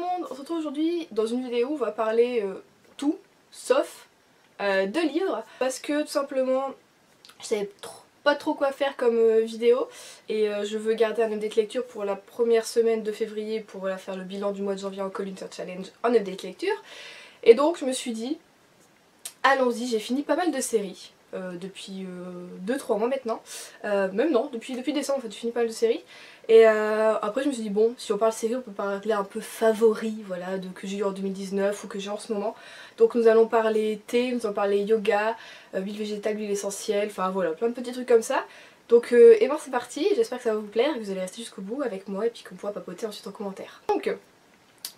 monde, on se retrouve aujourd'hui dans une vidéo où on va parler tout sauf de livres parce que tout simplement je savais pas trop quoi faire comme vidéo et je veux garder un update lecture pour la première semaine de février pour faire le bilan du mois de janvier en Collinson Challenge en update lecture. Et donc je me suis dit allons-y, j'ai fini pas mal de séries depuis 2-3 mois maintenant, même non, depuis décembre en fait j'ai fini pas mal de séries. Et après je me suis dit bon, si on parle série on peut parler un peu favoris, voilà, que j'ai eu en 2019 ou que j'ai en ce moment. Donc nous allons parler thé, nous allons parler yoga, huile végétale, huile essentielle, enfin voilà, plein de petits trucs comme ça. Donc et ben c'est parti, j'espère que ça va vous plaire et que vous allez rester jusqu'au bout avec moi et puis qu'on pourra papoter ensuite en commentaire. Donc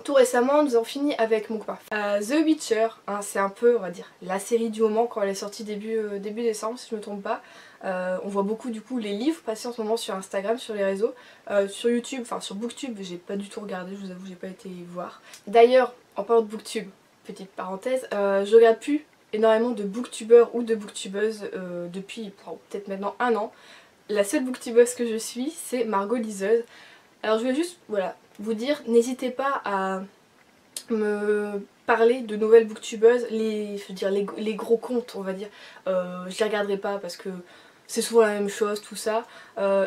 tout récemment nous avons fini avec mon copain The Witcher, hein, c'est un peu on va dire la série du moment quand elle est sortie début décembre si je me trompe pas. On voit beaucoup du coup les livres passer en ce moment sur Instagram, sur les réseaux, sur YouTube, enfin sur Booktube j'ai pas du tout regardé, je vous avoue j'ai pas été voir. D'ailleurs en parlant de Booktube, petite parenthèse, je regarde plus énormément de booktubeurs ou de booktubeuses depuis peut-être maintenant un an. La seule booktubeuse que je suis c'est Margot Liseuse. Alors je voulais juste voilà vous dire, n'hésitez pas à me parler de nouvelles booktubeuses, les gros comptes on va dire, je les regarderai pas parce que c'est souvent la même chose tout ça,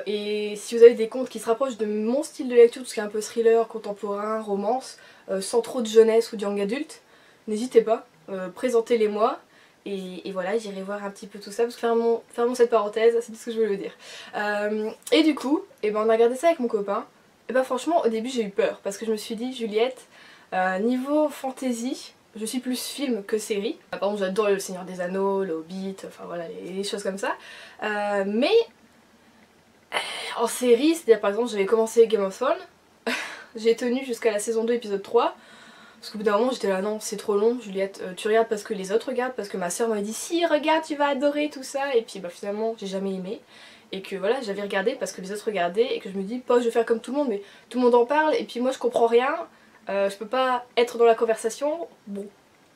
et si vous avez des comptes qui se rapprochent de mon style de lecture, tout ce qui est un peu thriller, contemporain, romance, sans trop de jeunesse ou de young adulte, n'hésitez pas, présentez-les moi. Et voilà, j'irai voir un petit peu tout ça, parce que fermons cette parenthèse, c'est tout ce que je voulais vous dire. Et du coup, et ben on a regardé ça avec mon copain. Et bah franchement au début j'ai eu peur parce que je me suis dit Juliette, niveau fantasy, je suis plus film que série. Par exemple j'adore le Seigneur des Anneaux, le Hobbit, enfin voilà les choses comme ça. Mais en série, c'est-à-dire par exemple j'avais commencé Game of Thrones, j'ai tenu jusqu'à la saison 2 épisode 3. Parce qu'au bout d'un moment j'étais là non c'est trop long Juliette, tu regardes parce que les autres regardent, parce que ma soeur m'avait dit si regarde tu vas adorer tout ça, et puis bah finalement j'ai jamais aimé. Et que voilà j'avais regardé parce que les autres regardaient et que je me dis pas je vais faire comme tout le monde mais tout le monde en parle et puis moi je comprends rien, je peux pas être dans la conversation, bon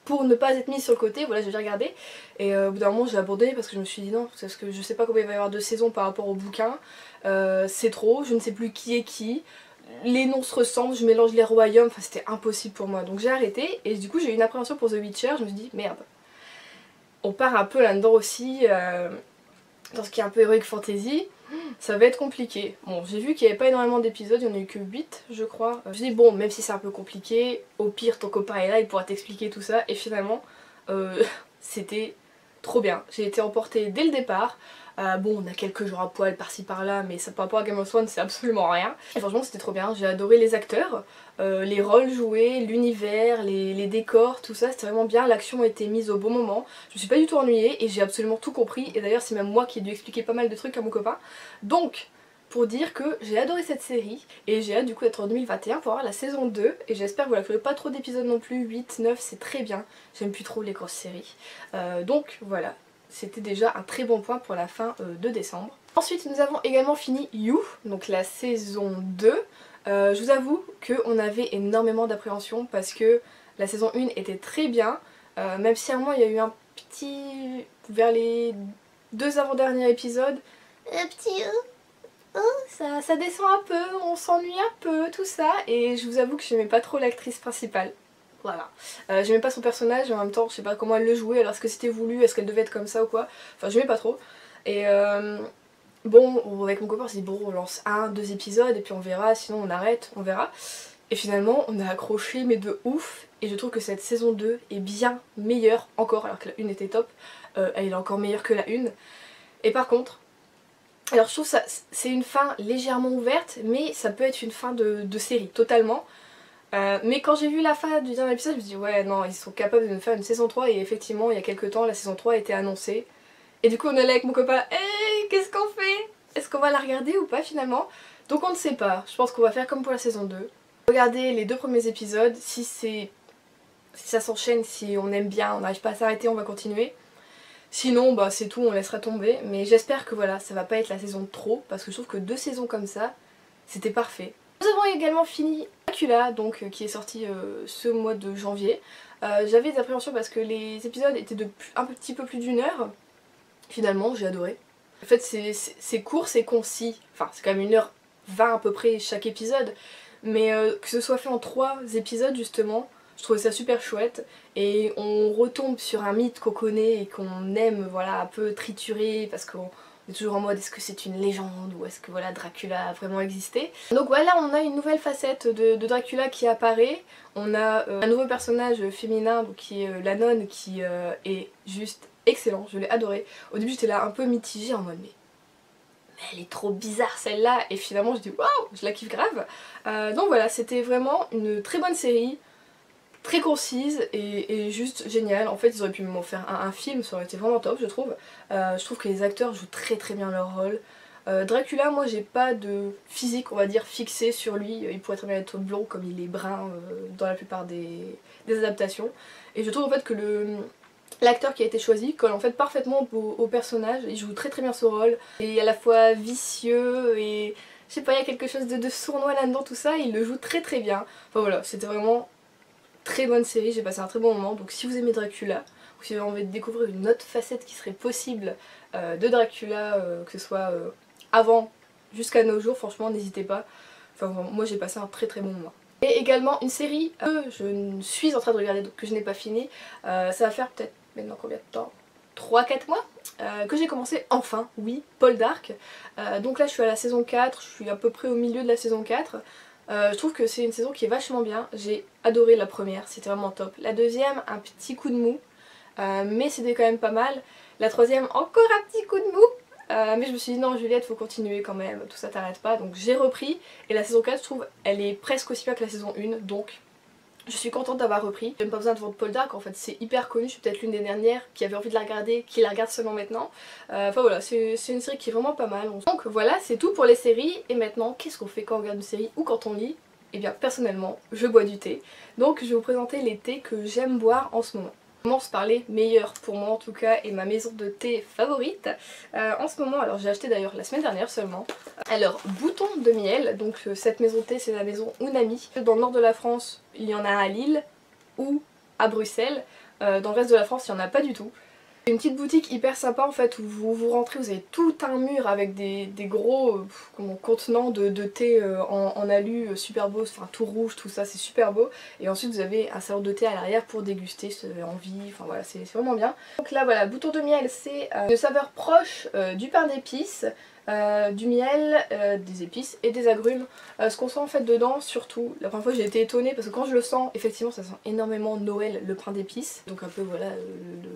pour ne pas être mise sur le côté voilà j'ai regardé et au bout d'un moment j'ai abandonné parce que je me suis dit non parce que je sais pas combien il va y avoir de saisons par rapport au bouquin, c'est trop, je ne sais plus qui est qui, les noms se ressemblent, je mélange les royaumes, enfin c'était impossible pour moi donc j'ai arrêté et du coup j'ai eu une appréhension pour The Witcher, je me suis dit merde on part un peu là-dedans aussi. Dans ce qui est un peu heroic fantasy, ça va être compliqué. Bon, j'ai vu qu'il n'y avait pas énormément d'épisodes, il n'y en a eu que 8 je crois. Je dis bon, même si c'est un peu compliqué, au pire ton copain est là, il pourra t'expliquer tout ça. Et finalement, c'était trop bien. J'ai été emportée dès le départ. Bon, on a quelques jours à poil par-ci par-là, mais ça par rapport à Game of Thrones, c'est absolument rien. Et franchement, c'était trop bien. J'ai adoré les acteurs, les rôles joués, l'univers, les décors, tout ça, c'était vraiment bien. L'action a été mise au bon moment. Je me suis pas du tout ennuyée et j'ai absolument tout compris. Et d'ailleurs, c'est même moi qui ai dû expliquer pas mal de trucs à mon copain. Donc, pour dire que j'ai adoré cette série et j'ai hâte du coup d'être en 2021 pour avoir la saison 2 et j'espère voilà, qu'il n'y aura pas trop d'épisodes non plus, 8, 9 c'est très bien, j'aime plus trop les grosses séries. Donc voilà, c'était déjà un très bon point pour la fin de décembre. Ensuite nous avons également fini You, donc la saison 2. Je vous avoue qu'on avait énormément d'appréhension parce que la saison 1 était très bien, même si à un moment il y a eu un petit... vers les 2 avant-derniers épisodes, un petit... ça descend un peu, on s'ennuie un peu, tout ça, et je vous avoue que j'aimais pas trop l'actrice principale. Voilà. J'aimais pas son personnage, mais en même temps, je sais pas comment elle le jouait, alors est-ce que c'était voulu, est-ce qu'elle devait être comme ça ou quoi. Enfin, j'aimais pas trop. Et bon, avec mon copain, on s'est dit bon, on lance 1-2 épisodes, et puis on verra, sinon on arrête, on verra. Et finalement, on a accroché, mais de ouf, et je trouve que cette saison 2 est bien meilleure encore, alors que la 1 était top, elle est encore meilleure que la 1. Et par contre, alors je trouve ça c'est une fin légèrement ouverte mais ça peut être une fin de série totalement. Mais quand j'ai vu la fin du dernier épisode je me suis dit ouais non ils sont capables de nous faire une saison 3 et effectivement il y a quelques temps la saison 3 a été annoncée. Et du coup on est là avec mon copain, hey, qu'est-ce qu'on fait? Est-ce qu'on va la regarder ou pas finalement? Donc on ne sait pas, je pense qu'on va faire comme pour la saison 2. Regardez les 2 premiers épisodes, si ça s'enchaîne, si on aime bien, on n'arrive pas à s'arrêter, on va continuer. Sinon bah c'est tout, on laissera tomber, mais j'espère que voilà, ça va pas être la saison de trop, parce que je trouve que 2 saisons comme ça, c'était parfait. Nous avons également fini Dracula, donc qui est sorti ce mois de janvier. J'avais des appréhensions parce que les épisodes étaient de un petit peu plus d'1 heure. Finalement j'ai adoré. En fait c'est court, c'est concis, enfin c'est quand même 1h20 à peu près chaque épisode, mais que ce soit fait en 3 épisodes justement, je trouvais ça super chouette. Et on retombe sur un mythe qu'on connaît et qu'on aime voilà un peu triturer parce qu'on est toujours en mode est-ce que c'est une légende ou est-ce que voilà Dracula a vraiment existé. Donc voilà, on a une nouvelle facette de Dracula qui apparaît. On a un nouveau personnage féminin donc, qui est la nonne qui est juste excellent, je l'ai adoré. Au début j'étais là un peu mitigée en mode mais elle est trop bizarre celle-là et finalement je dis waouh, je la kiffe grave. Donc voilà, c'était vraiment une très bonne série. Très concise et juste géniale. En fait ils auraient pu m'en faire un film, ça aurait été vraiment top je trouve. Je trouve que les acteurs jouent très très bien leur rôle. Dracula, moi j'ai pas de physique on va dire fixé sur lui, il pourrait très bien être blond comme il est brun dans la plupart des adaptations. Et je trouve en fait que l'acteur qui a été choisi colle en fait parfaitement au personnage, il joue très très bien son rôle. Il est à la fois vicieux et je sais pas, il y a quelque chose de sournois là-dedans tout ça, il le joue très très bien. Enfin voilà, c'était vraiment très bonne série, j'ai passé un très bon moment. Donc si vous aimez Dracula, ou si vous avez envie de découvrir une autre facette qui serait possible de Dracula, que ce soit avant jusqu'à nos jours, franchement n'hésitez pas. Enfin moi j'ai passé un très très bon moment. Et également une série que je suis en train de regarder, donc que je n'ai pas fini. Ça va faire peut-être maintenant combien de temps, 3-4 mois que j'ai commencé enfin, oui, Poldark. Donc là je suis à la saison 4, je suis à peu près au milieu de la saison 4. Je trouve que c'est une saison qui est vachement bien, j'ai adoré la première, c'était vraiment top. La deuxième, un petit coup de mou, mais c'était quand même pas mal. La troisième, encore un petit coup de mou, mais je me suis dit non Juliette, faut continuer quand même, tout ça t'arrête pas. Donc j'ai repris, et la saison 4 je trouve elle est presque aussi bien que la saison 1, donc je suis contente d'avoir repris. J'ai même pas besoin de vendre Poldark, en fait c'est hyper connu, je suis peut-être l'une des dernières qui avait envie de la regarder, qui la regarde seulement maintenant. Enfin voilà, c'est une série qui est vraiment pas mal. Donc voilà, c'est tout pour les séries. Et maintenant, qu'est-ce qu'on fait quand on regarde une série ou quand on lit? Eh bien personnellement, je bois du thé. Donc je vais vous présenter les thés que j'aime boire en ce moment. On commence par les meilleurs pour moi en tout cas et ma maison de thé favorite. En ce moment, alors j'ai acheté d'ailleurs la semaine dernière seulement. Alors, bouton de miel, donc cette maison de thé c'est la maison Unami. Dans le nord de la France, il y en a à Lille ou à Bruxelles. Dans le reste de la France, il n'y en a pas du tout. C'est une petite boutique hyper sympa en fait où vous rentrez, vous avez tout un mur avec des gros contenants de thé en alu super beau, enfin tout rouge, tout ça, c'est super beau. Et ensuite vous avez un salon de thé à l'arrière pour déguster si vous avez envie, enfin voilà, c'est vraiment bien. Donc là voilà, bouton de miel, c'est une saveur proche du pain d'épices. Du miel, des épices et des agrumes. Ce qu'on sent en fait dedans, surtout, la première fois j'ai été étonnée parce que quand je le sens, effectivement ça sent énormément Noël, le pain d'épices, donc un peu voilà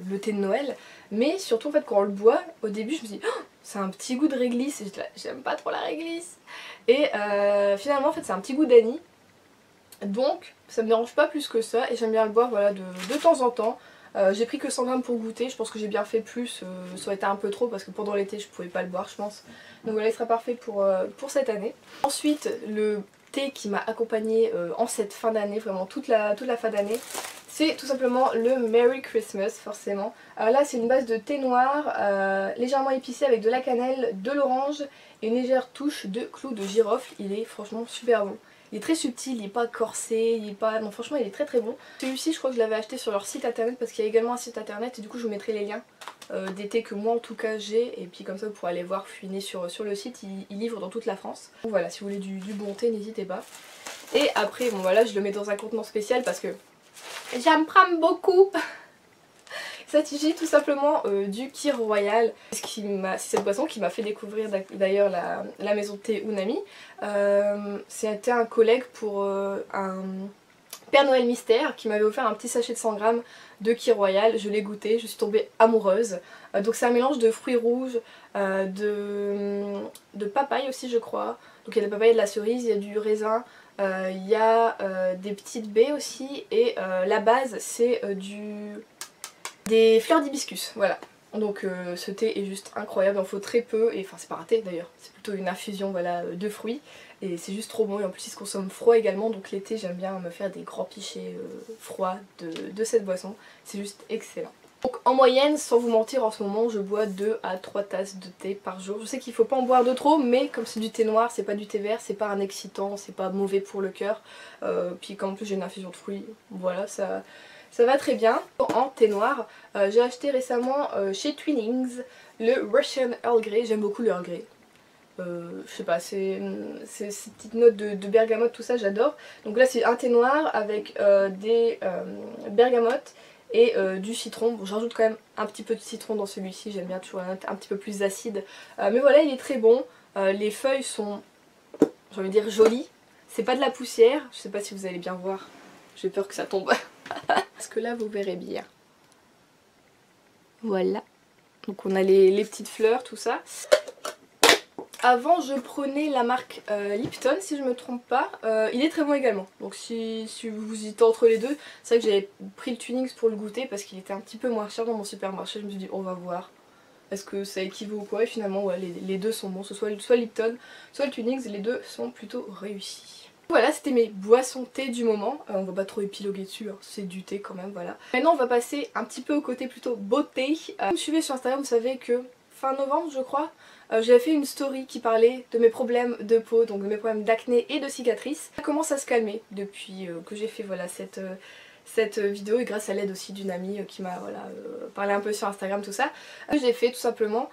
le thé de Noël. Mais surtout en fait quand on le boit, au début je me dis oh, c'est un petit goût de réglisse, et j'aime pas trop la réglisse. Et finalement en fait c'est un petit goût d'anis. Donc ça me dérange pas plus que ça et j'aime bien le boire voilà, de temps en temps. J'ai pris que 100 grammes pour goûter, je pense que j'ai bien fait plus, ça aurait été un peu trop parce que pendant l'été je pouvais pas le boire je pense. Donc voilà, il sera parfait pour cette année. Ensuite, le thé qui m'a accompagnée en cette fin d'année, vraiment toute la fin d'année, c'est tout simplement le Merry Christmas forcément. Alors là c'est une base de thé noir, légèrement épicé avec de la cannelle, de l'orange et une légère touche de clou de girofle. Il est franchement super bon. Il est très subtil, il n'est pas corsé, il est pas... Non franchement il est très très bon. Celui-ci je crois que je l'avais acheté sur leur site internet parce qu'il y a également un site internet et du coup je vous mettrai les liens des thés que moi en tout cas j'ai. Et puis comme ça vous pourrez aller voir, fouiner sur le site, ils livrent dans toute la France. Donc voilà, si vous voulez du bon thé n'hésitez pas. Et après bon voilà, je le mets dans un contenant spécial parce que j'aime prendre beaucoup. Il s'agit tout simplement du Kir Royal. C'est cette boisson qui m'a fait découvrir d'ailleurs la maison de thé Unami. C'était un collègue pour un Père Noël mystère qui m'avait offert un petit sachet de 100 grammes de Kir Royal. Je l'ai goûté, je suis tombée amoureuse. Donc c'est un mélange de fruits rouges, de papaye aussi je crois. Donc il y a de la papaye et de la cerise, il y a du raisin. Il y a des petites baies aussi et la base c'est des fleurs d'hibiscus, voilà. Donc ce thé est juste incroyable, il en faut très peu, et enfin c'est pas un thé d'ailleurs, c'est plutôt une infusion voilà, de fruits. Et c'est juste trop bon et en plus il se consomme froid également, donc l'été j'aime bien me faire des grands pichets froids de cette boisson, c'est juste excellent. Donc en moyenne, sans vous mentir, en ce moment je bois 2 à 3 tasses de thé par jour. Je sais qu'il faut pas en boire de trop, mais comme c'est du thé noir, c'est pas du thé vert, c'est pas un excitant, c'est pas mauvais pour le cœur. Puis comme en plus j'ai une infusion de fruits, voilà, ça va très bien. En thé noir, j'ai acheté récemment chez Twinings le Russian Earl Grey, j'aime beaucoup le Earl Grey. Je sais pas, c'est ces petites notes de bergamote, tout ça, j'adore. Donc là c'est un thé noir avec des bergamotes et du citron. Bon, j'en rajoute quand même un petit peu de citron dans celui-ci, j'aime bien toujours la note un petit peu plus acide. Mais voilà, il est très bon. Les feuilles sont, j'ai envie de dire, jolies. C'est pas de la poussière, je sais pas si vous allez bien voir. J'ai peur que ça tombe. Parce que là vous verrez bien. Voilà. Donc on a les petites fleurs, tout ça. Avant je prenais la marque Lipton si je me trompe pas, il est très bon également, donc si vous hésitez entre les deux, c'est vrai que j'avais pris le Twinings pour le goûter parce qu'il était un petit peu moins cher dans mon supermarché, je me suis dit on va voir, est-ce que ça équivaut ou quoi, et finalement ouais, les deux sont bons, soit Lipton, soit le Twinings, les deux sont plutôt réussis. Voilà, c'était mes boissons thé du moment, on va pas trop épiloguer dessus, hein, c'est du thé quand même, voilà. Maintenant on va passer un petit peu au côté plutôt beauté. Si vous me suivez sur Instagram, vous savez que fin novembre je crois, j'avais fait une story qui parlait de mes problèmes de peau, donc de mes problèmes d'acné et de cicatrices. Ça commence à se calmer depuis que j'ai fait voilà, cette vidéo, et grâce à l'aide aussi d'une amie qui m'a voilà, parlé un peu sur Instagram, tout ça. Ce que j'ai fait tout simplement,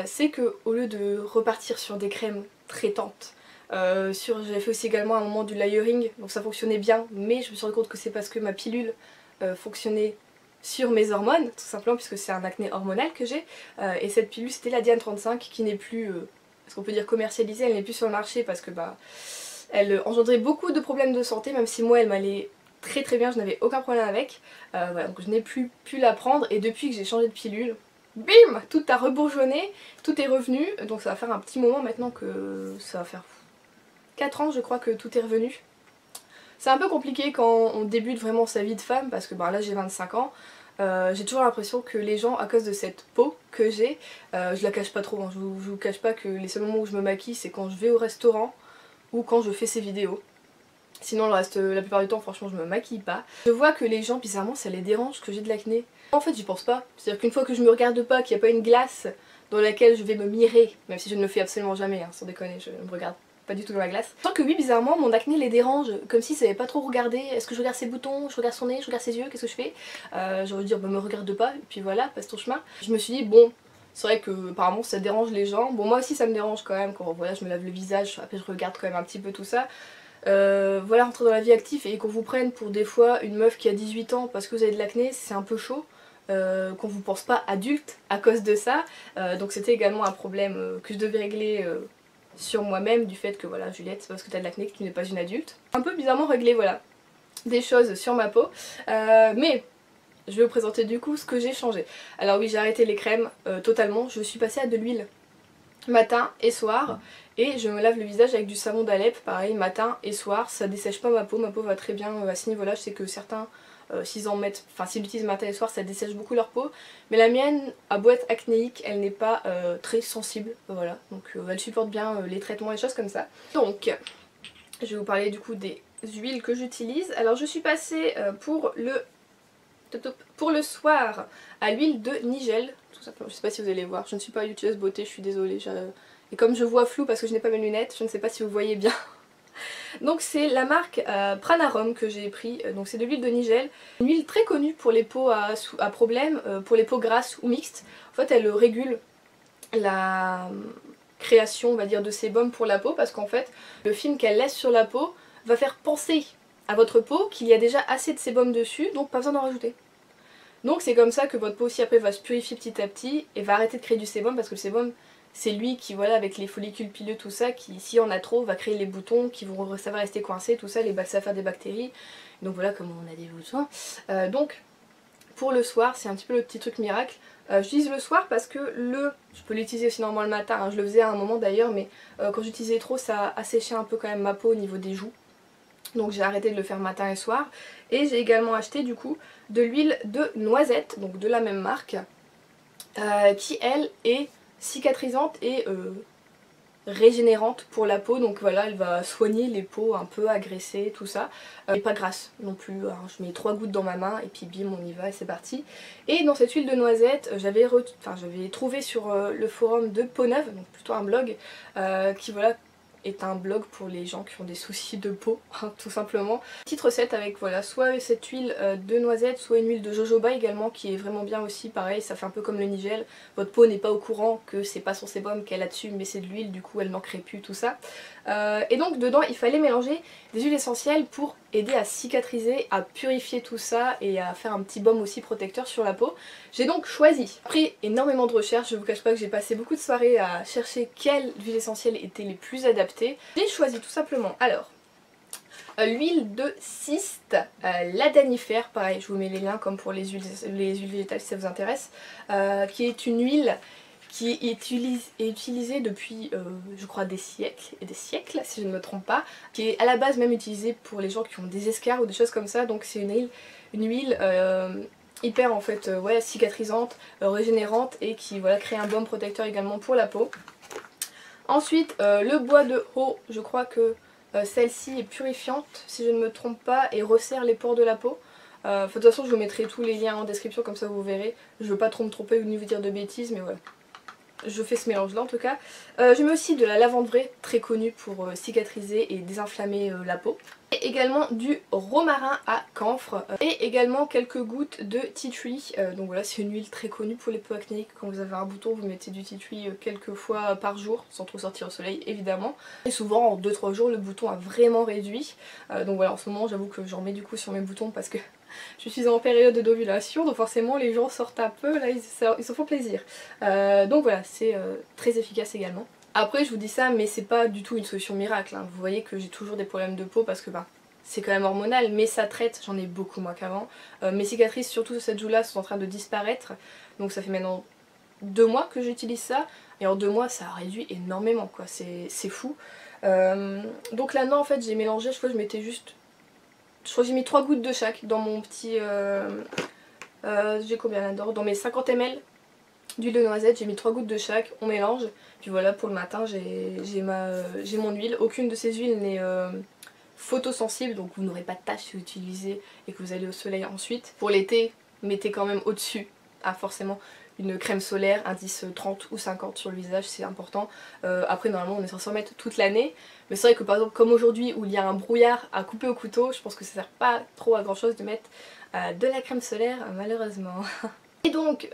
c'est que au lieu de repartir sur des crèmes traitantes, j'avais fait aussi également à un moment du layering, donc ça fonctionnait bien, mais je me suis rendu compte que c'est parce que ma pilule fonctionnait sur mes hormones, tout simplement puisque c'est un acné hormonal que j'ai, et cette pilule c'était la Diane 35 qui n'est plus, est-ce qu'on peut dire commercialisée, elle n'est plus sur le marché parce que bah elle engendrait beaucoup de problèmes de santé, même si moi elle m'allait très très bien, je n'avais aucun problème avec, voilà, donc je n'ai plus pu la prendre, et depuis que j'ai changé de pilule, bim, tout a rebourgeonné, tout est revenu, donc ça va faire un petit moment maintenant que ça va faire 4 ans je crois que tout est revenu. C'est un peu compliqué quand on débute vraiment sa vie de femme parce que bah, là j'ai 25 ans, j'ai toujours l'impression que les gens, à cause de cette peau que j'ai, je la cache pas trop, hein, je vous cache pas que les seuls moments où je me maquille c'est quand je vais au restaurant ou quand je fais ces vidéos. Sinon le reste, la plupart du temps franchement je me maquille pas. Je vois que les gens bizarrement ça les dérange que j'ai de l'acné. En fait j'y pense pas, c'est-à-dire qu'une fois que je me regarde pas, qu'il n'y a pas une glace dans laquelle je vais me mirer, même si je ne le fais absolument jamais, hein, sans déconner, je me regarde pas du tout dans la glace. Je sens que oui, bizarrement, mon acné les dérange, comme s'ils savaient pas trop regarder. Est-ce que je regarde ses boutons, je regarde son nez, je regarde ses yeux, qu'est-ce que je fais? J'ai envie de dire, bah me regarde pas, et puis voilà, passe ton chemin. Je me suis dit, bon, c'est vrai que apparemment ça dérange les gens. Bon, moi aussi ça me dérange quand même, quand voilà, je me lave le visage, après je regarde quand même un petit peu tout ça. Voilà, rentrer dans la vie active et qu'on vous prenne pour des fois une meuf qui a 18 ans parce que vous avez de l'acné, c'est un peu chaud. Qu'on vous pense pas adulte à cause de ça. Donc c'était également un problème que je devais régler sur moi-même, du fait que voilà, Juliette, c'est parce que t'as de l'acné que tu n'es pas une adulte. Un peu bizarrement régler voilà, des choses sur ma peau. Mais je vais vous présenter du coup ce que j'ai changé. Alors oui, j'ai arrêté les crèmes totalement, je suis passée à de l'huile matin et soir, et je me lave le visage avec du savon d'Alep, pareil matin et soir, ça dessèche pas ma peau va très bien à ce niveau là. Je sais que certains s'ils en mettent, enfin s'ils l'utilisent matin et soir ça dessèche beaucoup leur peau, mais la mienne a beau être acnéique, elle n'est pas très sensible, voilà, donc elle supporte bien les traitements et choses comme ça. Donc je vais vous parler du coup des huiles que j'utilise. Alors je suis passée pour le soir à l'huile de Nigel, tout simplement. Je sais pas si vous allez voir, je ne suis pas youtubeuse beauté, je suis désolée. Et comme je vois flou parce que je n'ai pas mes lunettes, je ne sais pas si vous voyez bien. Donc c'est la marque Pranarum que j'ai pris, donc c'est de l'huile de Nigel. Une huile très connue pour les peaux à problème, pour les peaux grasses ou mixtes. En fait elle régule la création on va dire de sébum pour la peau, parce qu'en fait le film qu'elle laisse sur la peau va faire penser à votre peau qu'il y a déjà assez de sébum dessus, donc pas besoin d'en rajouter. Donc c'est comme ça que votre peau aussi après va se purifier petit à petit et va arrêter de créer du sébum, parce que le sébum c'est lui qui, voilà, avec les follicules pileux tout ça, qui s'il y en a trop va créer les boutons qui vont, ça va rester coincé, tout ça, ça va faire des bactéries, donc voilà comment on a des boutons. Donc pour le soir c'est un petit peu le petit truc miracle. J'utilise le soir parce que je peux l'utiliser aussi normalement le matin, hein, je le faisais à un moment d'ailleurs, mais quand j'utilisais trop ça asséchait un peu quand même ma peau au niveau des joues. Donc j'ai arrêté de le faire matin et soir. Et j'ai également acheté du coup de l'huile de noisette, donc de la même marque, qui elle est cicatrisante et régénérante pour la peau. Donc voilà, elle va soigner les peaux un peu agressées, tout ça. Et pas grasse non plus, hein. Je mets 3 gouttes dans ma main et puis bim, on y va et c'est parti. Et dans cette huile de noisette, j'avais trouvé sur le forum de Peau Neuve, donc plutôt un blog, qui voilà est un blog pour les gens qui ont des soucis de peau, hein, tout simplement. Petite recette avec voilà, soit cette huile de noisette, soit une huile de jojoba également qui est vraiment bien aussi, pareil, ça fait un peu comme le nigel. Votre peau n'est pas au courant que c'est pas son sébum qu'elle a dessus mais c'est de l'huile, du coup elle manquerait plus, tout ça. Et donc dedans il fallait mélanger des huiles essentielles pour aider à cicatriser, à purifier tout ça et à faire un petit baume aussi protecteur sur la peau. J'ai donc choisi, après énormément de recherches, je vous cache pas que j'ai passé beaucoup de soirées à chercher quelles huiles essentielles étaient les plus adaptées. J'ai choisi tout simplement, alors, l'huile de cyste, la danifère, pareil je vous mets les liens comme pour les huiles végétales si ça vous intéresse, qui est une huile qui est utilisée depuis je crois des siècles et des siècles si je ne me trompe pas, qui est à la base même utilisée pour les gens qui ont des escarres ou des choses comme ça, donc c'est une huile hyper en fait ouais, cicatrisante, régénérante et qui voilà, crée un baume protecteur également pour la peau. Ensuite le bois de haut, je crois que celle-ci est purifiante si je ne me trompe pas et resserre les pores de la peau. De toute façon je vous mettrai tous les liens en description comme ça vous verrez, je veux pas trop me tromper ou ni vous dire de bêtises mais voilà. Je fais ce mélange là en tout cas. Je mets aussi de la lavande vraie, très connue pour cicatriser et désinflammer la peau. Et également du romarin à camphre. Et également quelques gouttes de tea tree. Donc voilà, c'est une huile très connue pour les peaux acnéiques. Quand vous avez un bouton, vous mettez du tea tree quelques fois par jour, sans trop sortir au soleil évidemment. Et souvent en 2-3 jours le bouton a vraiment réduit. Donc voilà, en ce moment j'avoue que j'en mets du coup sur mes boutons parce que je suis en période d'ovulation, donc forcément les gens sortent un peu, là ils se font plaisir. Donc voilà, c'est très efficace également. Après je vous dis ça, mais c'est pas du tout une solution miracle, hein. Vous voyez que j'ai toujours des problèmes de peau parce que c'est quand même hormonal, mais ça traite, j'en ai beaucoup moins qu'avant. Mes cicatrices, surtout sur cette joue là, sont en train de disparaître, donc ça fait maintenant 2 mois que j'utilise ça, et en 2 mois ça a réduit énormément quoi, c'est fou. Donc là non en fait j'ai mélangé, je crois que je mettais juste... Je crois que j'ai mis 3 gouttes de chaque dans mon petit... j'ai combien là-dedans? Dans mes 50 ml d'huile de noisette, j'ai mis 3 gouttes de chaque, on mélange. Puis voilà, pour le matin, j'ai mon huile. Aucune de ces huiles n'est photosensible, donc vous n'aurez pas de taches si vous utilisez et que vous allez au soleil ensuite. Pour l'été, mettez quand même au-dessus, forcément, une crème solaire, indice 30 ou 50 sur le visage, c'est important. Après normalement on est censé en mettre toute l'année, mais c'est vrai que par exemple comme aujourd'hui où il y a un brouillard à couper au couteau, je pense que ça sert pas trop à grand chose de mettre de la crème solaire malheureusement. Et donc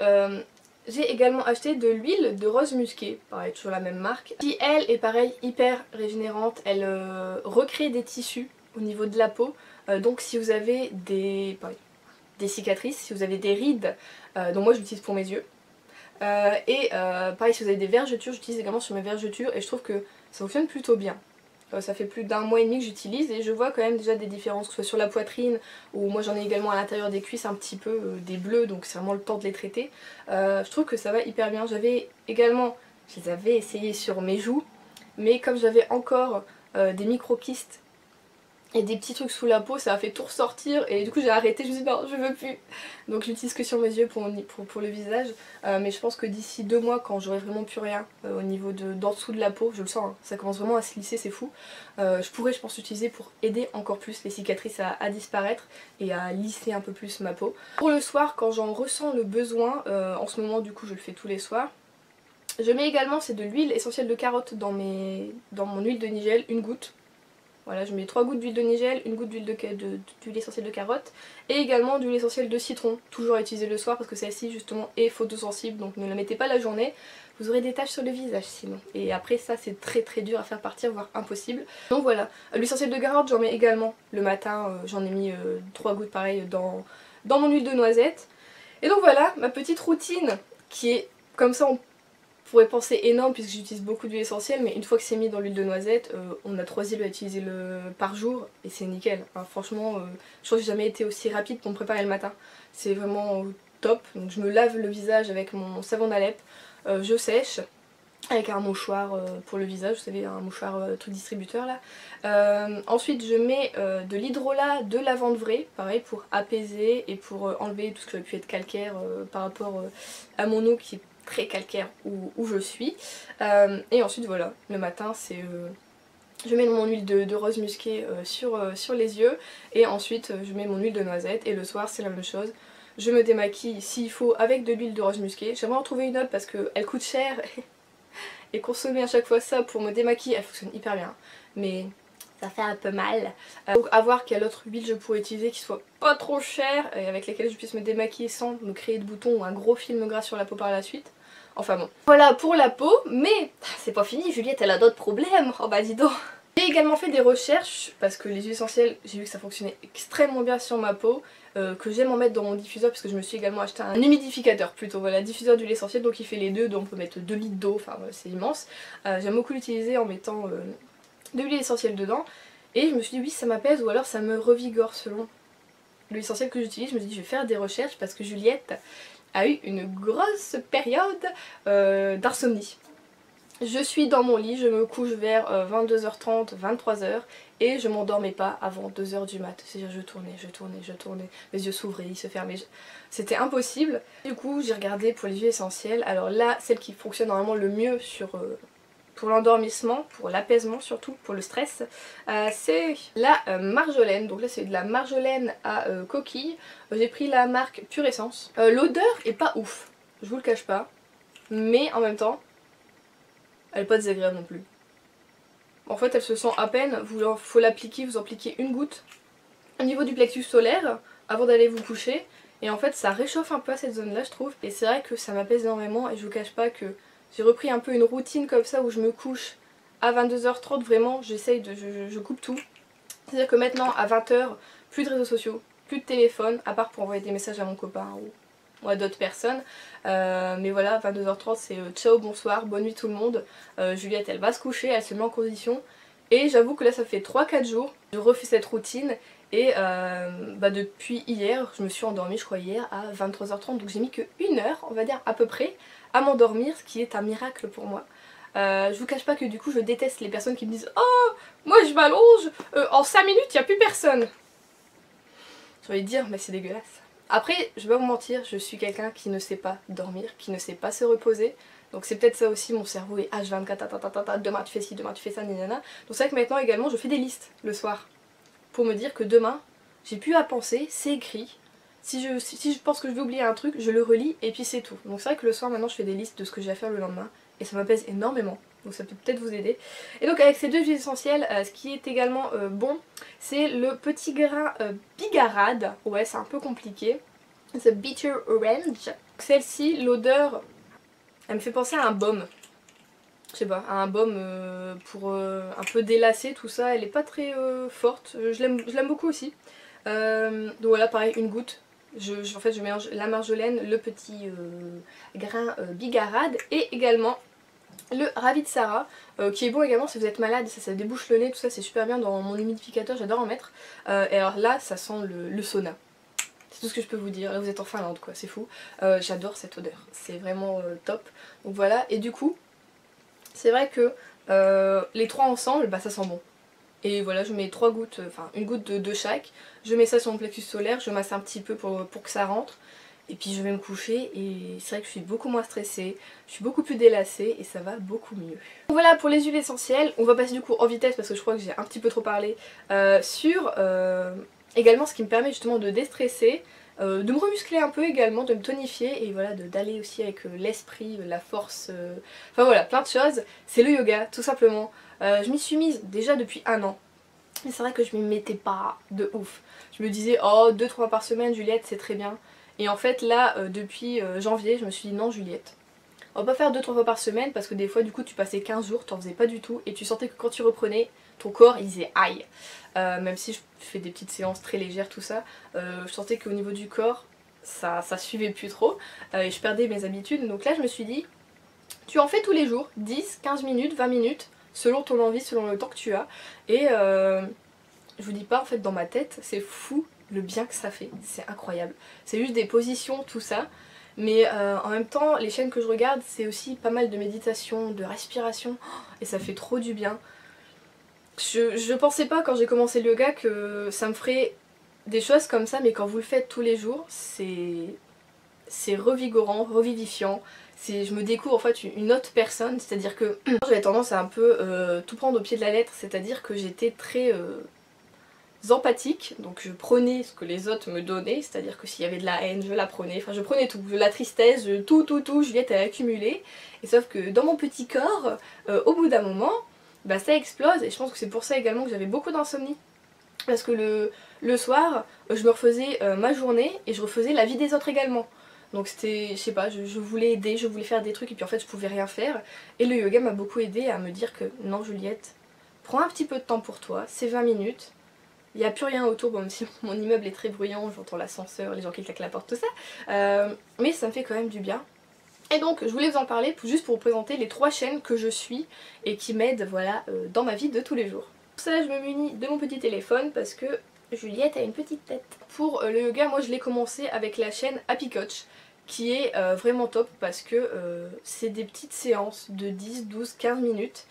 j'ai également acheté de l'huile de rose musquée, pareil toujours la même marque, qui elle est pareil hyper régénérante, elle recrée des tissus au niveau de la peau, donc si vous avez des cicatrices, si vous avez des rides, donc moi je l'utilise pour mes yeux. Pareil si vous avez des vergetures, j'utilise également sur mes vergetures et je trouve que ça fonctionne plutôt bien. Ça fait plus d'1 mois et demi que j'utilise et je vois quand même déjà des différences, que ce soit sur la poitrine ou moi j'en ai également à l'intérieur des cuisses un petit peu, des bleus, donc c'est vraiment le temps de les traiter. Je trouve que ça va hyper bien. J'avais également, je les avais essayés sur mes joues, mais comme j'avais encore des micro-kystes et des petits trucs sous la peau, ça a fait tout ressortir et du coup j'ai arrêté, je me suis dit non je veux plus. Donc j'utilise que sur mes yeux pour le visage, mais je pense que d'ici 2 mois quand j'aurai vraiment plus rien au niveau d'en dessous de la peau, je le sens, hein, ça commence vraiment à se lisser, c'est fou. Je pourrais je pense l'utiliser pour aider encore plus les cicatrices à disparaître et à lisser un peu plus ma peau. Pour le soir quand j'en ressens le besoin, en ce moment du coup je le fais tous les soirs, je mets également c'est de l'huile essentielle de carotte dans mon huile de nigel, une goutte. Voilà, je mets 3 gouttes d'huile de nigel, une goutte d'huile essentielle de carotte et également d'huile essentielle de citron, toujours à utiliser le soir parce que celle-ci justement est photosensible, donc ne la mettez pas la journée, vous aurez des taches sur le visage sinon. Et après ça c'est très dur à faire partir, voire impossible. Donc voilà, l'huile essentielle de carotte j'en mets également le matin, j'en ai mis 3 gouttes pareil dans mon huile de noisette. Et donc voilà, ma petite routine qui est comme ça on pourrait penser énorme puisque j'utilise beaucoup d'huile essentielle, mais une fois que c'est mis dans l'huile de noisette, on a 3 huiles à utiliser par jour et c'est nickel. Enfin, franchement, je crois que j'ai jamais été aussi rapide pour me préparer le matin. C'est vraiment top. Donc je me lave le visage avec mon savon d'Alep, je sèche avec un mouchoir pour le visage, vous savez, un mouchoir truc distributeur là. Ensuite je mets de l'hydrolat de lavande vraie, pareil pour apaiser et pour enlever tout ce qui aurait pu être calcaire par rapport à mon eau qui est très calcaire où je suis. Et ensuite voilà, le matin c'est... je mets mon huile de rose musquée sur les yeux et ensuite je mets mon huile de noisette et le soir c'est la même chose. Je me démaquille s'il faut avec de l'huile de rose musquée. J'aimerais en trouver une autre parce qu'elle coûte cher et consommer à chaque fois ça pour me démaquiller, elle fonctionne hyper bien. Mais ça fait un peu mal. Donc à voir quelle autre huile je pourrais utiliser qui soit pas trop chère et avec laquelle je puisse me démaquiller sans me créer de boutons ou un gros film gras sur la peau par la suite. Enfin bon. Voilà pour la peau, mais c'est pas fini, Juliette elle a d'autres problèmes. Oh bah dis donc. J'ai également fait des recherches parce que les huiles essentielles, j'ai vu que ça fonctionnait extrêmement bien sur ma peau, que j'aime en mettre dans mon diffuseur parce que je me suis également acheté un humidificateur plutôt, voilà, diffuseur d'huile essentielle, donc il fait les deux, donc on peut mettre 2 litres d'eau, enfin voilà, c'est immense. J'aime beaucoup l'utiliser en mettant de l'huile essentielle dedans et je me suis dit oui ça m'apaise ou alors ça me revigore selon l'huile essentielle que j'utilise. Je me suis dit je vais faire des recherches parce que Juliette a eu une grosse période d'insomnie. Je suis dans mon lit, je me couche vers 22h30, 23h et je m'endormais pas avant 2h du mat. C'est-à-dire je tournais, mes yeux s'ouvraient, ils se fermaient. C'était impossible. Du coup j'ai regardé pour les huiles essentielles. Alors là, celle qui fonctionne normalement le mieux pour l'endormissement, pour l'apaisement surtout, pour le stress, c'est la marjolaine. Donc là c'est de la marjolaine à coquille. J'ai pris la marque Pure Essence. L'odeur est pas ouf, je vous le cache pas, mais en même temps elle est pas désagréable non plus. En fait elle se sent à peine, faut l'appliquer, vous en appliquez une goutte au niveau du plexus solaire avant d'aller vous coucher. Et en fait ça réchauffe un peu à cette zone là je trouve. Et c'est vrai que ça m'apaise énormément et je vous cache pas que j'ai repris un peu une routine comme ça où je me couche à 22h30 vraiment, j'essaye je coupe tout. C'est-à-dire que maintenant à 20h, plus de réseaux sociaux, plus de téléphone, à part pour envoyer des messages à mon copain ou à d'autres personnes. Mais voilà, 22h30 c'est ciao, bonsoir, bonne nuit tout le monde. Juliette elle va se coucher, elle se met en condition. Et j'avoue que là ça fait 3-4 jours, je refais cette routine. Et depuis hier, je me suis endormie je crois hier à 23h30. Donc j'ai mis que 1 heure, on va dire à peu près, à m'endormir, ce qui est un miracle pour moi. Je vous cache pas que du coup je déteste les personnes qui me disent oh moi je m'allonge, en 5 minutes il n'y a plus personne. J'ai envie de dire mais c'est dégueulasse. Après je vais pas vous mentir, je suis quelqu'un qui ne sait pas dormir, qui ne sait pas se reposer. Donc c'est peut-être ça aussi, mon cerveau est H24, demain tu fais ci, demain tu fais ça, nanana. Donc c'est vrai que maintenant également je fais des listes le soir. Pour me dire que demain j'ai plus à penser, c'est écrit. Si je pense que je vais oublier un truc, je le relis et puis c'est tout. Donc c'est vrai que le soir maintenant je fais des listes de ce que j'ai à faire le lendemain. Et ça m'apaise énormément, donc ça peut peut-être vous aider. Et donc avec ces deux huiles essentielles, ce qui est également bon, c'est le petit grain bigarade. Ouais c'est un peu compliqué. The Bitter Orange. Celle-ci, l'odeur, elle me fait penser à un baume. Je sais pas, à un baume pour un peu délasser tout ça. Elle est pas très forte, je l'aime beaucoup aussi. Donc voilà pareil, une goutte. En fait je mélange la marjolaine, le petit grain bigarade et également le Ravitsara qui est bon également si vous êtes malade, ça débouche le nez, tout ça c'est super bien dans mon humidificateur, j'adore en mettre. Et alors là ça sent le sauna. C'est tout ce que je peux vous dire, là vous êtes en Finlande quoi, c'est fou. J'adore cette odeur, c'est vraiment top. Donc voilà, et du coup c'est vrai que les trois ensemble bah ça sent bon. Et voilà, je mets 3 gouttes, enfin une goutte de chaque. Je mets ça sur mon plexus solaire, je masse un petit peu pour que ça rentre. Et puis je vais me coucher et c'est vrai que je suis beaucoup moins stressée, je suis beaucoup plus délassée et ça va beaucoup mieux. Donc voilà pour les huiles essentielles, on va passer du coup en vitesse parce que je crois que j'ai un petit peu trop parlé sur également ce qui me permet justement de déstresser, de me remuscler un peu également, de me tonifier et voilà d'aller aussi avec l'esprit, la force, enfin voilà plein de choses. C'est le yoga tout simplement. Je m'y suis mise déjà depuis 1 an. Mais c'est vrai que je m'y mettais pas de ouf. Je me disais oh 2-3 fois par semaine Juliette c'est très bien. Et en fait là depuis janvier je me suis dit non Juliette, on va pas faire 2-3 fois par semaine parce que des fois du coup tu passais 15 jours, t'en faisais pas du tout et tu sentais que quand tu reprenais ton corps il disait aïe. Même si je fais des petites séances très légères tout ça, je sentais qu'au niveau du corps ça suivait plus trop et je perdais mes habitudes. Donc là je me suis dit tu en fais tous les jours, 10, 15 minutes, 20 minutes selon ton envie, selon le temps que tu as. Et je vous dis pas en fait dans ma tête, c'est fou le bien que ça fait, c'est incroyable. C'est juste des positions, tout ça. Mais en même temps, les chaînes que je regarde, c'est aussi pas mal de méditation, de respiration. Et ça fait trop du bien. Je pensais pas quand j'ai commencé le yoga que ça me ferait des choses comme ça. Mais quand vous le faites tous les jours, c'est revigorant, revivifiant. Je me découvre en fait une autre personne, c'est-à-dire que j'avais tendance à un peu tout prendre au pied de la lettre, c'est-à-dire que j'étais très empathique, donc je prenais ce que les autres me donnaient, c'est-à-dire que s'il y avait de la haine, je la prenais, enfin je prenais tout, la tristesse, tout, Juliette elle accumulait, et sauf que dans mon petit corps, au bout d'un moment, bah ça explose, et je pense que c'est pour ça également que j'avais beaucoup d'insomnie, parce que le soir, je me refaisais ma journée, et je refaisais la vie des autres également. Donc c'était, je sais pas, je voulais aider, je voulais faire des trucs, et puis en fait je pouvais rien faire, et le yoga m'a beaucoup aidé à me dire que non Juliette, prends un petit peu de temps pour toi, c'est 20 minutes, il n'y a plus rien autour, bon, même si mon immeuble est très bruyant, j'entends l'ascenseur, les gens qui claquent la porte, tout ça. Mais ça me fait quand même du bien. Et donc je voulais vous en parler juste pour vous présenter les 3 chaînes que je suis et qui m'aident voilà, dans ma vie de tous les jours. Pour ça je me munis de mon petit téléphone parce que Juliette a une petite tête. Pour le yoga, moi je l'ai commencé avec la chaîne Happy Coach qui est vraiment top parce que c'est des petites séances de 10, 12, 15 minutes.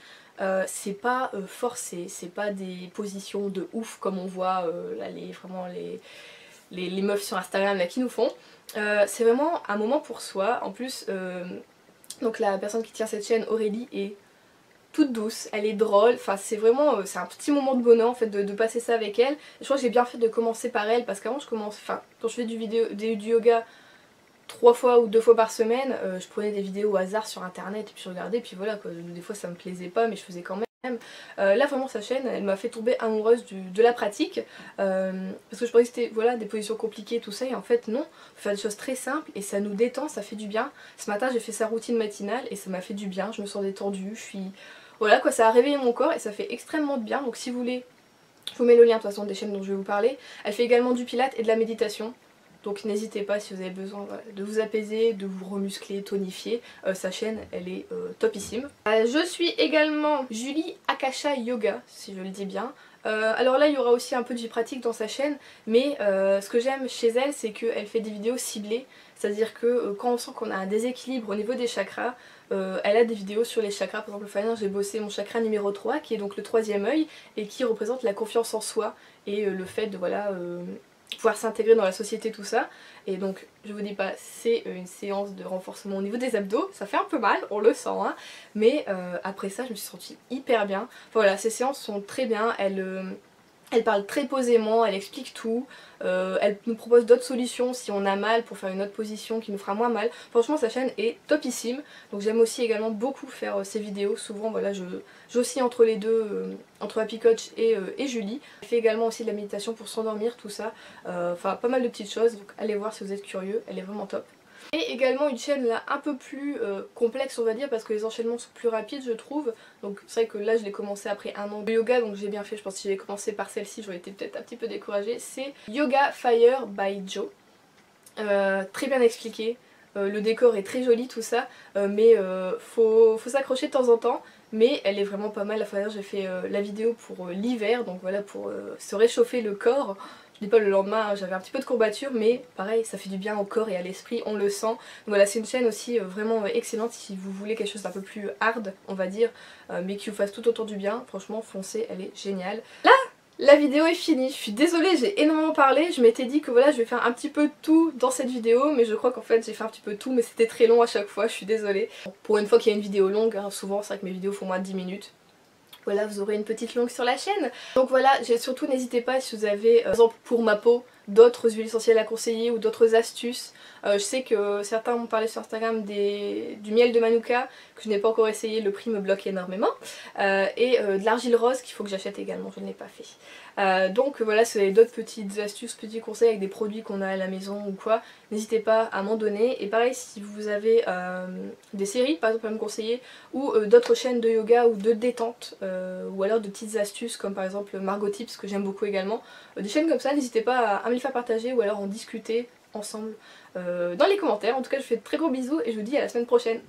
C'est pas forcé, c'est pas des positions de ouf comme on voit là, vraiment les meufs sur Instagram là, qui nous font. C'est vraiment un moment pour soi. En plus, donc la personne qui tient cette chaîne, Aurélie, est toute douce, elle est drôle, enfin c'est vraiment, c'est un petit moment de bonheur en fait de passer ça avec elle. Et je crois que j'ai bien fait de commencer par elle parce qu'avant je commence, enfin quand je fais du yoga 3 fois ou 2 fois par semaine, je prenais des vidéos au hasard sur internet et puis je regardais, puis voilà quoi, des fois ça me plaisait pas mais je faisais quand même. Là vraiment sa chaîne elle m'a fait tomber amoureuse de la pratique parce que je pensais que c'était voilà, des positions compliquées tout ça et en fait non, on fait des choses très simples et ça nous détend, ça fait du bien. Ce matin j'ai fait sa routine matinale et ça m'a fait du bien, je me sens détendue, je suis... Voilà quoi, ça a réveillé mon corps et ça fait extrêmement de bien, donc si vous voulez, je vous mets le lien de toute façon des chaînes dont je vais vous parler. Elle fait également du pilates et de la méditation. Donc n'hésitez pas si vous avez besoin voilà, de vous apaiser, de vous remuscler, tonifier. Sa chaîne, elle est topissime. Je suis également Julie Akasha Yoga, si je le dis bien. Alors là, il y aura aussi un peu de vie pratique dans sa chaîne, mais ce que j'aime chez elle, c'est qu'elle fait des vidéos ciblées. C'est-à-dire que quand on sent qu'on a un déséquilibre au niveau des chakras, elle a des vidéos sur les chakras. Par exemple, j'ai bossé mon chakra numéro 3, qui est donc le 3e œil, et qui représente la confiance en soi, et le fait de voilà... pouvoir s'intégrer dans la société, tout ça. Et donc je vous dis pas, c'est une séance de renforcement au niveau des abdos, ça fait un peu mal, on le sent hein, mais après ça je me suis sentie hyper bien. Enfin, voilà, ces séances sont très bien, elle parle très posément, elle explique tout, elle nous propose d'autres solutions si on a mal pour faire une autre position qui nous fera moins mal. Franchement sa chaîne est topissime, donc j'aime aussi également beaucoup faire ses vidéos, souvent voilà j'oscille entre les deux, entre Happy Coach et Julie. Elle fait également aussi de la méditation pour s'endormir, tout ça, enfin pas mal de petites choses, donc allez voir si vous êtes curieux, elle est vraiment top. Et également une chaîne là un peu plus complexe on va dire parce que les enchaînements sont plus rapides je trouve. Donc c'est vrai que là je l'ai commencé après un an de yoga donc j'ai bien fait, je pense que si j'avais commencé par celle-ci j'aurais été peut-être un petit peu découragée. C'est Yoga Fire by Joe. Très bien expliqué, le décor est très joli tout ça, mais faut s'accrocher de temps en temps. Mais elle est vraiment pas mal, la fois dernière j'ai fait la vidéo pour l'hiver, donc voilà pour se réchauffer le corps. Je dis pas le lendemain, hein, j'avais un petit peu de courbature, mais pareil, ça fait du bien au corps et à l'esprit, on le sent. Donc voilà, c'est une chaîne aussi vraiment excellente si vous voulez quelque chose d'un peu plus hard, on va dire, mais qui vous fasse tout autant du bien. Franchement, foncez, elle est géniale. Là, la vidéo est finie, je suis désolée, j'ai énormément parlé, je m'étais dit que voilà, je vais faire un petit peu tout dans cette vidéo, mais je crois qu'en fait j'ai fait un petit peu tout, mais c'était très long à chaque fois, je suis désolée. Pour une fois qu'il y a une vidéo longue, hein, souvent c'est vrai que mes vidéos font moins de 10 minutes. Voilà, vous aurez une petite longue sur la chaîne. Donc voilà, surtout n'hésitez pas si vous avez, par exemple pour ma peau, d'autres huiles essentielles à conseiller ou d'autres astuces. Je sais que certains m'ont parlé sur Instagram du miel de Manuka, que je n'ai pas encore essayé, le prix me bloque énormément. Et de l'argile rose qu'il faut que j'achète également, je ne l'ai pas fait. Donc voilà, si vous avez d'autres petites astuces, petits conseils avec des produits qu'on a à la maison ou quoi, n'hésitez pas à m'en donner. Et pareil, si vous avez des séries par exemple à me conseiller, ou d'autres chaînes de yoga ou de détente, ou alors de petites astuces comme par exemple Margot Tips que j'aime beaucoup également, des chaînes comme ça, n'hésitez pas à me les faire partager ou alors en discuter ensemble dans les commentaires. En tout cas je vous fais de très gros bisous et je vous dis à la semaine prochaine.